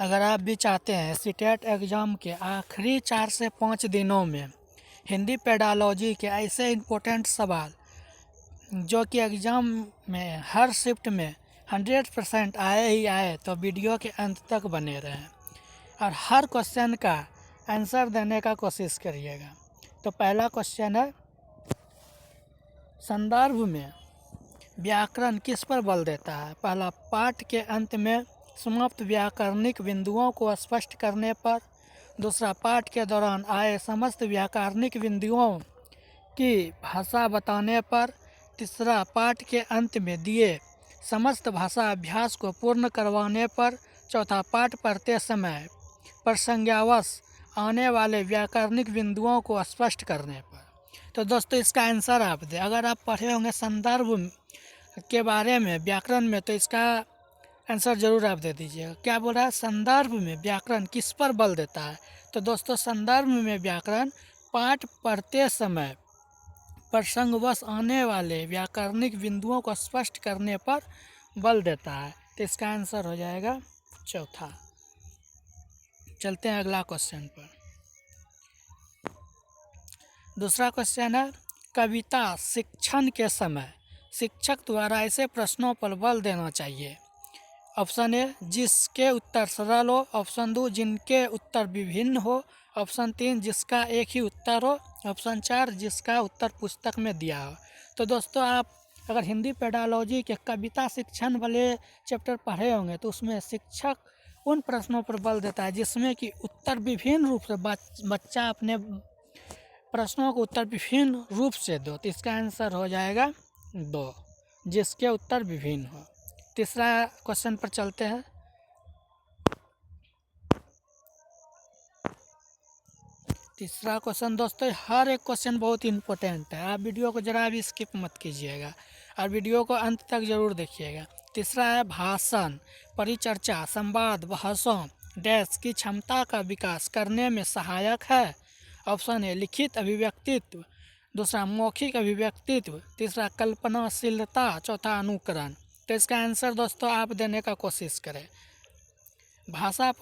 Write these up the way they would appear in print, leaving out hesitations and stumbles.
अगर आप भी चाहते हैं सीटेट एग्ज़ाम के आखिरी 4 से 5 दिनों में हिंदी पेडालॉजी के ऐसे इम्पोर्टेंट सवाल जो कि एग्ज़ाम में हर शिफ्ट में 100% आए ही आए, तो वीडियो के अंत तक बने रहें और हर क्वेश्चन का आंसर देने का कोशिश करिएगा। तो पहला क्वेश्चन है, संदर्भ में व्याकरण किस पर बल देता है? पहला, पाठ के अंत में समाप्त व्याकरणिक बिंदुओं को स्पष्ट करने पर। दूसरा, पाठ के दौरान आए समस्त व्याकरणिक बिंदुओं की भाषा बताने पर। तीसरा, पाठ के अंत में दिए समस्त भाषा अभ्यास को पूर्ण करवाने पर। चौथा, पाठ पढ़ते समय प्रसंगावश आने वाले व्याकरणिक बिंदुओं को स्पष्ट करने पर। तो दोस्तों, इसका आंसर आप दें। अगर आप पढ़े होंगे संदर्भ के बारे में व्याकरण में, तो इसका आंसर ज़रूर आप दे दीजिएगा। क्या बोल रहा है? संदर्भ में व्याकरण किस पर बल देता है? तो दोस्तों, संदर्भ में व्याकरण पाठ पढ़ते समय प्रसंगवश आने वाले व्याकरणिक बिंदुओं को स्पष्ट करने पर बल देता है। तो इसका आंसर हो जाएगा चौथा। चलते हैं अगला क्वेश्चन पर। दूसरा क्वेश्चन है, कविता शिक्षण के समय शिक्षक द्वारा ऐसे प्रश्नों पर बल देना चाहिए। ऑप्शन ए, जिसके उत्तर सरल हो। ऑप्शन 2, जिनके उत्तर विभिन्न हो। ऑप्शन 3, जिसका एक ही उत्तर हो। ऑप्शन 4, जिसका उत्तर पुस्तक में दिया हो। तो दोस्तों, आप अगर हिंदी पेडालॉजी के कविता शिक्षण वाले चैप्टर पढ़े होंगे, तो उसमें शिक्षक उन प्रश्नों पर बल देता है जिसमें कि उत्तर विभिन्न रूप से बच्चा अपने प्रश्नों को उत्तर विभिन्न रूप से दो। तो इसका आंसर हो जाएगा 2, जिसके उत्तर विभिन्न हो। तीसरा क्वेश्चन पर चलते हैं। तीसरा क्वेश्चन दोस्तों, हर एक क्वेश्चन बहुत इंपॉर्टेंट है। आप वीडियो को ज़रा भी स्किप मत कीजिएगा और वीडियो को अंत तक ज़रूर देखिएगा। तीसरा है, भाषण, परिचर्चा, संवाद, भाषण डैश की क्षमता का विकास करने में सहायक है। ऑप्शन ए, लिखित अभिव्यक्तित्व। दूसरा, मौखिक अभिव्यक्तित्व। तीसरा, कल्पनाशीलता। चौथा, अनुकरण। तो इसका आंसर दोस्तों आप देने का कोशिश करें। भाषण,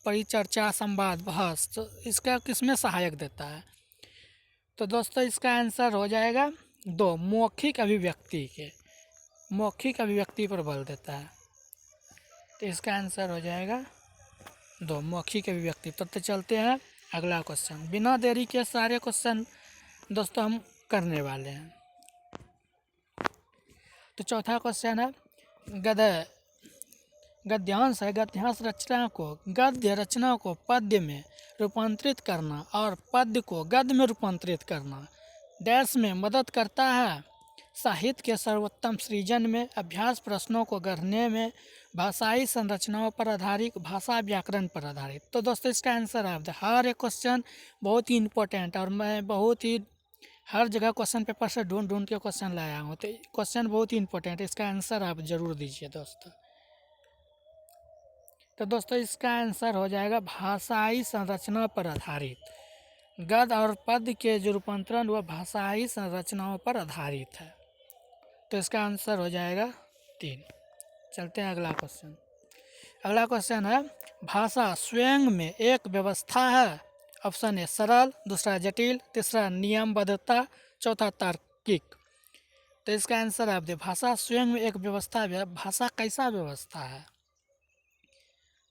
परिचर्चा, संवाद, बहस, तो इसका किसमें सहायक देता है? तो दोस्तों, इसका आंसर हो जाएगा 2, मौखिक अभिव्यक्ति के। मौखिक अभिव्यक्ति पर बल देता है। तो इसका आंसर हो जाएगा 2, मौखिक अभिव्यक्ति। तो चलते हैं अगला क्वेश्चन। बिना देरी के सारे क्वेश्चन दोस्तों हम करने वाले हैं। तो चौथा क्वेश्चन है, गद्यांश है। गद्य रचना को पद्य में रूपांतरित करना और पद्य को गद्य में रूपांतरित करना डैश में मदद करता है। साहित्य के सर्वोत्तम सृजन में, अभ्यास प्रश्नों को गढ़ने में, भाषाई संरचनाओं पर आधारित, भाषा व्याकरण पर आधारित। तो दोस्तों, इसका आंसर आप दें। हर एक क्वेश्चन बहुत ही इंपॉर्टेंट, और मैं बहुत ही हर जगह क्वेश्चन पेपर से ढूंढ के क्वेश्चन लाया हूँ। तो क्वेश्चन बहुत ही इंपॉर्टेंट है, इसका आंसर आप ज़रूर दीजिए दोस्तों। तो दोस्तों, इसका आंसर हो जाएगा भाषाई संरचना पर आधारित। गद्य और पद्य के जो रूपांतरण वह भाषाई संरचनाओं पर आधारित है। तो इसका आंसर हो जाएगा 3। चलते हैं अगला क्वेश्चन। अगला क्वेश्चन है, भाषा स्वयं में एक व्यवस्था है। ऑप्शन ए, सरल। दूसरा, जटिल। तीसरा, नियमबद्धता। चौथा, तार्किक। तो इसका आंसर आप दे। भाषा स्वयं में एक व्यवस्था है। भाषा कैसा व्यवस्था है?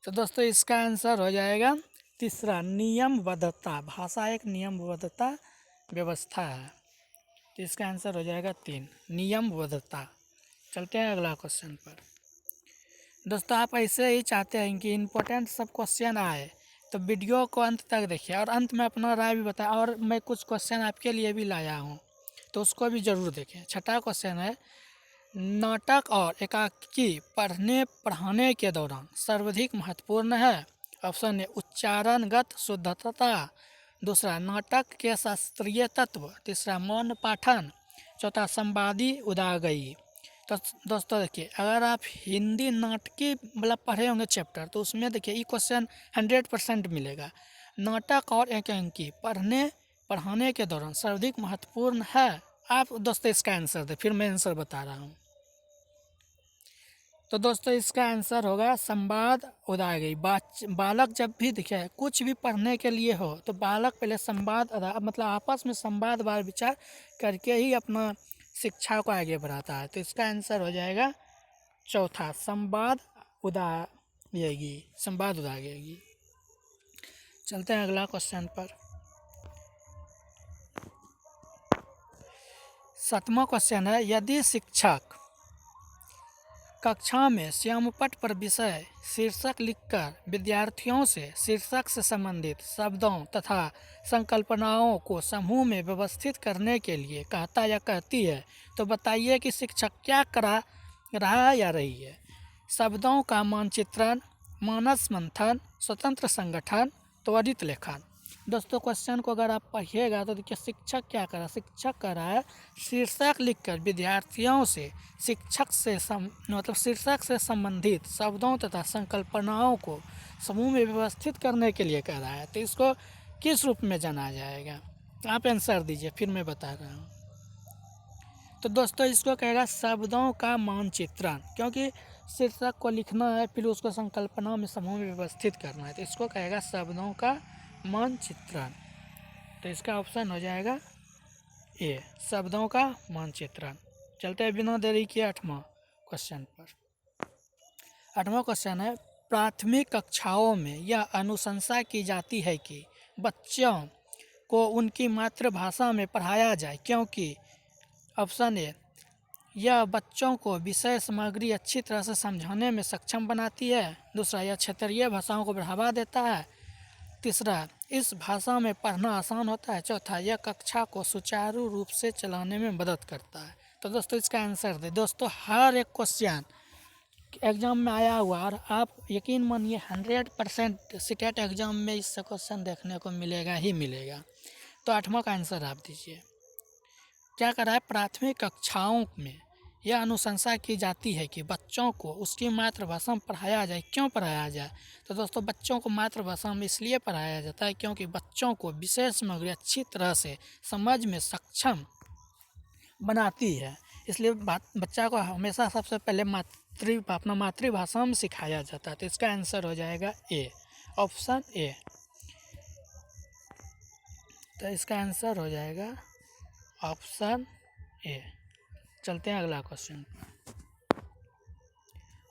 तो दोस्तों, इसका आंसर हो जाएगा तीसरा, नियमबद्धता। भाषा एक नियमबद्धता व्यवस्था है। तो इसका आंसर हो जाएगा 3, नियमबद्धता। चलते हैं अगला क्वेश्चन पर। दोस्तों, आप ऐसे ही चाहते हैं कि इम्पोर्टेंट सब क्वेश्चन आए, तो वीडियो को अंत तक देखिए और अंत में अपना राय भी बताएं। और मैं कुछ क्वेश्चन आपके लिए भी लाया हूँ, तो उसको भी ज़रूर देखें। छठा क्वेश्चन है, नाटक और एकांकी पढ़ने पढ़ाने के दौरान सर्वाधिक महत्वपूर्ण है। ऑप्शन ए, उच्चारणगत शुद्धता। दूसरा, नाटक के शास्त्रीय तत्व। तीसरा, मौन पाठन। चौथा, संवादी उदागई। तो दोस्तों देखिए, अगर आप हिंदी नाटकी मतलब पढ़े होंगे चैप्टर, तो उसमें देखिए ये क्वेश्चन 100% मिलेगा। नाटक और एकांकी पढ़ने पढ़ाने के दौरान सर्वाधिक महत्वपूर्ण है। आप दोस्तों इसका आंसर दें, फिर मैं आंसर बता रहा हूँ। तो दोस्तों इसका आंसर होगा संवाद उदाहरण। बालक जब भी दिखे कुछ भी पढ़ने के लिए हो तो बालक पहले संवाद मतलब आपस में संवाद बार विचार करके ही अपना शिक्षा को आगे बढ़ाता है। तो इसका आंसर हो जाएगा चौथा, संवाद उदाहरण, संवाद उदाहरण। चलते हैं अगला क्वेश्चन पर। 7वां क्वेश्चन है, यदि शिक्षक कक्षा में श्यामपट्ट पर विषय शीर्षक लिखकर विद्यार्थियों से शीर्षक से संबंधित शब्दों तथा संकल्पनाओं को समूह में व्यवस्थित करने के लिए कहता या कहती है तो बताइए कि शिक्षक क्या करा रहा या रही है। शब्दों का मानचित्रण, मानस मंथन, स्वतंत्र संगठन, त्वरित लेखन। दोस्तों क्वेश्चन को अगर आप पढ़िएगा तो देखिए शिक्षक क्या कर रहा है। शिक्षक कर रहा है शीर्षक लिखकर विद्यार्थियों से मतलब शीर्षक से संबंधित शब्दों तथा संकल्पनाओं को समूह में व्यवस्थित करने के लिए कह रहा है। तो इसको किस रूप में जाना जाएगा? आप आंसर दीजिए, फिर मैं बता रहा हूँ। तो दोस्तों इसको कहेगा शब्दों का मानचित्रण, क्योंकि शीर्षक को लिखना है फिर उसको संकल्पना में समूह में व्यवस्थित करना है। तो इसको कहेगा शब्दों का मानचित्रण। तो इसका ऑप्शन हो जाएगा ए, शब्दों का मानचित्रण। चलते हैं बिना देरी किए 8वां क्वेश्चन पर। 8वां क्वेश्चन है, प्राथमिक कक्षाओं में यह अनुशंसा की जाती है कि बच्चों को उनकी मातृभाषा में पढ़ाया जाए क्योंकि ऑप्शन ए, यह बच्चों को विषय सामग्री अच्छी तरह से समझाने में सक्षम बनाती है। दूसरा, यह क्षेत्रीय भाषाओं को बढ़ावा देता है। तीसरा, इस भाषा में पढ़ना आसान होता है। चौथा, यह कक्षा को सुचारू रूप से चलाने में मदद करता है। तो दोस्तों इसका आंसर दे। दोस्तों हर एक क्वेश्चन एग्जाम में आया हुआ और आप यकीन मानिए 100% सीटेट एग्जाम में इससे क्वेश्चन देखने को मिलेगा ही मिलेगा। तो 8वां का आंसर आप दीजिए। क्या करा है? प्राथमिक कक्षाओं में यह अनुशंसा की जाती है कि बच्चों को उसकी मातृभाषा में पढ़ाया जाए। क्यों पढ़ाया जाए? तो दोस्तों बच्चों को मातृभाषा में इसलिए पढ़ाया जाता है क्योंकि बच्चों को विषय सामग्री अच्छी तरह से समझ में सक्षम बनाती है। इसलिए बच्चा को हमेशा सबसे पहले अपना मातृभाषा में सिखाया जाता है। तो इसका आंसर हो जाएगा ए, ऑप्शन ए। तो इसका आंसर हो जाएगा ऑप्शन ए। चलते हैं अगला क्वेश्चन पर।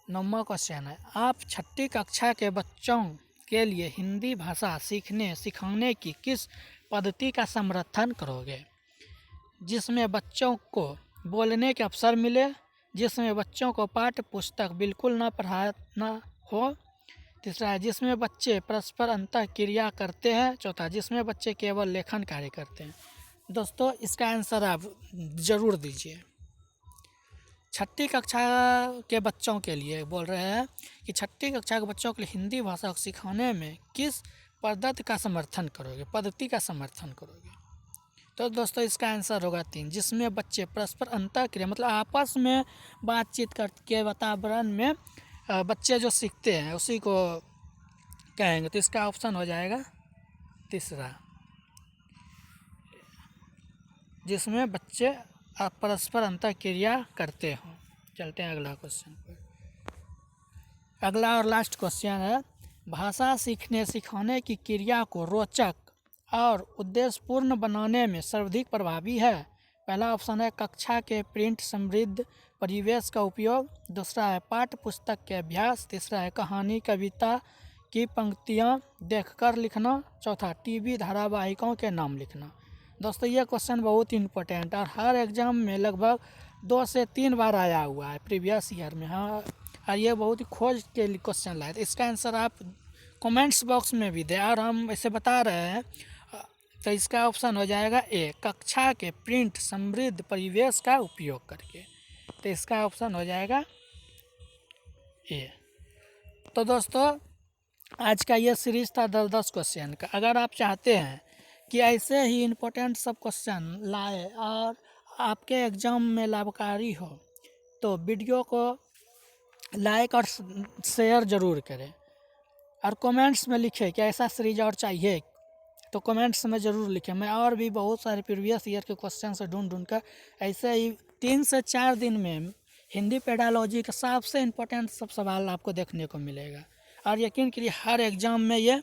9वां क्वेश्चन है, आप 6ठी कक्षा के बच्चों के लिए हिंदी भाषा सिखाने की किस पद्धति का समर्थन करोगे जिसमें बच्चों को बोलने के अवसर मिले, जिसमें बच्चों को पाठ्य पुस्तक बिल्कुल न पढ़ाना हो। तीसरा है जिसमें बच्चे परस्पर अंतःक्रिया करते हैं। चौथा, जिसमें बच्चे केवल लेखन कार्य करते हैं। दोस्तों इसका आंसर आप ज़रूर दीजिए। 6ठी कक्षा के बच्चों के लिए बोल रहे हैं कि 6ठी कक्षा के बच्चों के लिए हिंदी भाषा को सिखाने में किस पद्धति का समर्थन करोगे। तो दोस्तों इसका आंसर होगा 3, जिसमें बच्चे परस्पर अंतःक्रिया मतलब आपस में बातचीत करके वातावरण में बच्चे जो सीखते हैं उसी को कहेंगे। तो इसका ऑप्शन हो जाएगा तीसरा, जिसमें बच्चे परस्पर अंतःक्रिया करते हों। चलते हैं अगला क्वेश्चन पर। अगला और लास्ट क्वेश्चन है, भाषा सीखने सिखाने की क्रिया को रोचक और उद्देश्यपूर्ण बनाने में सर्वाधिक प्रभावी है। पहला ऑप्शन है कक्षा के प्रिंट समृद्ध परिवेश का उपयोग। दूसरा है पाठ्य पुस्तक के अभ्यास। तीसरा है कहानी कविता की पंक्तियाँ देखकर लिखना। चौथा, टीवी धारावाहिकों के नाम लिखना। दोस्तों ये क्वेश्चन बहुत इंपॉर्टेंट और हर एग्जाम में लगभग 2 से 3 बार आया हुआ है प्रीवियस ईयर में। हाँ, और ये बहुत ही खोज के लिए क्वेश्चन लाए। तो इसका आंसर आप कमेंट्स बॉक्स में भी दें और हम इसे बता रहे हैं। तो इसका ऑप्शन हो जाएगा ए, कक्षा के प्रिंट समृद्ध परिवेश का उपयोग करके। तो इसका ऑप्शन हो जाएगा ए। तो दोस्तों आज का ये सीरीज था 10 क्वेश्चन का। अगर आप चाहते हैं कि ऐसे ही इम्पोर्टेंट सब क्वेश्चन लाए और आपके एग्ज़ाम में लाभकारी हो तो वीडियो को लाइक और शेयर ज़रूर करें और कमेंट्स में लिखें कि ऐसा सीरीज और चाहिए। तो कमेंट्स में ज़रूर लिखें। मैं और भी बहुत सारे प्रीवियस ईयर के क्वेश्चन से ढूंढ कर ऐसे ही 3 से 4 दिन में हिंदी पेडालॉजी का सबसे इम्पोर्टेंट सब सवाल आपको देखने को मिलेगा और यकीन करिए हर एग्ज़ाम में ये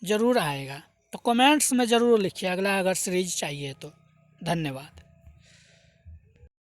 ज़रूर आएगा। तो कमेंट्स में ज़रूर लिखिए अगला अगर सीरीज चाहिए तो। धन्यवाद।